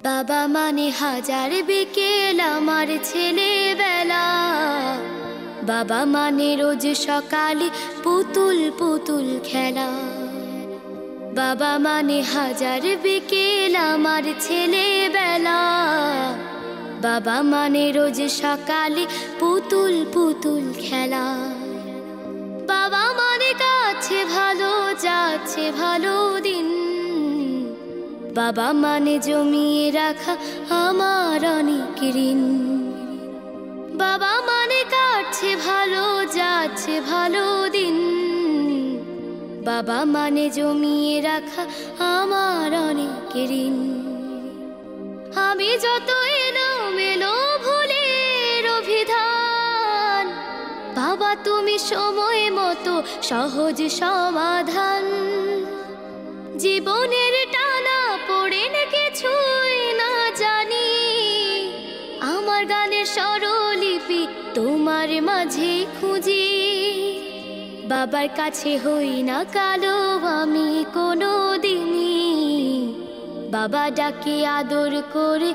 বাবা মানে হাজার বিকেল আমার ছেলেবেলা, বাবা মানে রোজ সকালে পুতুল পুতুল খেলা। বাবা মানে হাজার বিকেল আমার ছেলেবেলা, বাবা মানে রোজ সকালে পুতুল পুতুল খেলা। বাবা মানে কাছে ভালো যাচ্ছে ভালো দিন, বাবা মানে জমিয়ে রাখা আমার অনেক ঋণ। বাবা মানে কাটছে ভালো যাচ্ছে ভালো দিন, বাবা মানে জমিয়ে রাখা আমার অনেক ঋণ। আমি যত এলোমেলো ভুলের অভিধান, বাবা তুমি সময় মতো সহজ সমাধান। জীবনের টানা পড়ে কিছুই না জানি, আমার গানের স্বরলিপি তোমার মাঝে খুঁজি। বাবার কাছে হই না কালো আমি কোনো দিনই, বাবা ডাকে আদর করে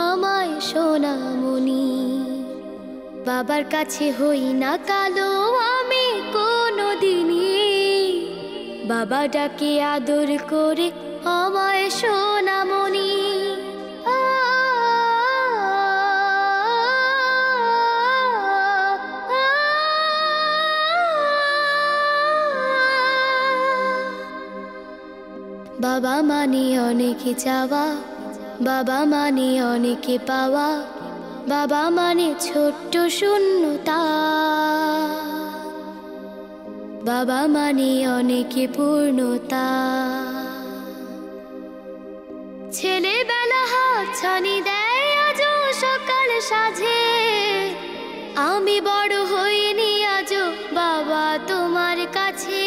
আমায় সোনামণি। বাবার কাছে হই না কালো আমি কোনো দিনই, বাবা ডাকে আদর করে আমায় সোনামণি। বাবা মানে অনেক চাওয়া, বাবা মানে অনেক পাওয়া, বাবা মানে ছোট্ট শূন্যতা, বাবা মানে অনেক পূর্ণতা। ছেলেবেলা হাতছানি দেয় আজও সকাল সাজে, আমি বড় হইনি আজও বাবা তোমার কাছে।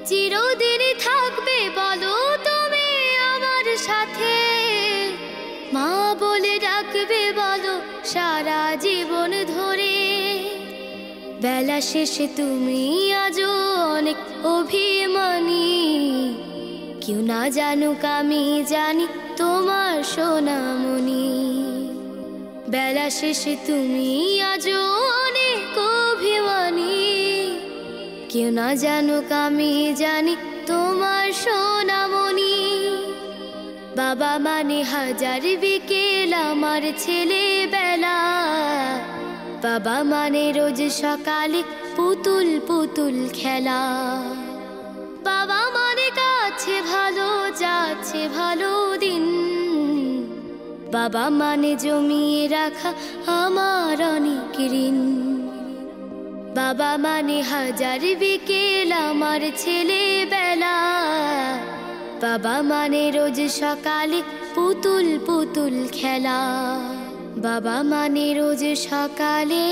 চিরদিন থাকবে বলো তুমি আমার সাথে, মা বলে ডাকবে বলো সারা জীবন ধরে। বেলা শেষে তুমি আজও অনেক অভিমানী, কেউ না জানুক আমি জানি তোমার সোনামণি। বেলা শেষে তুমি আজও অনেক অভিমানী, কেউ না জানুক আমি জানি তোমার সোনামণি। বাবা মানে হাজার বিকেল আমার ছেলেবেলা, বাবা মানে রোজ সকালে পুতুল পুতুল খেলা। বাবা মানে কাছে ভালো যাচ্ছে ভালো দিন, বাবা মানে জমিয়ে রাখা আমার অনেক ঋণ। বাবা মানে হাজার বিকেল আমার ছেলেবেলা, বাবা মানে রোজ সকালে পুতুল পুতুল খেলা। বাবা মানে রোজ সকালে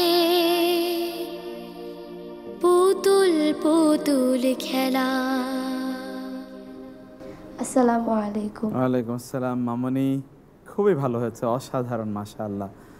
পুতুল পুতুল খেলা। আসসালামু আলাইকুম। ওয়ালাইকুম আসসালাম মামনি, খুবই ভালো হয়েছে, অসাধারণ, মাশাআল্লাহ।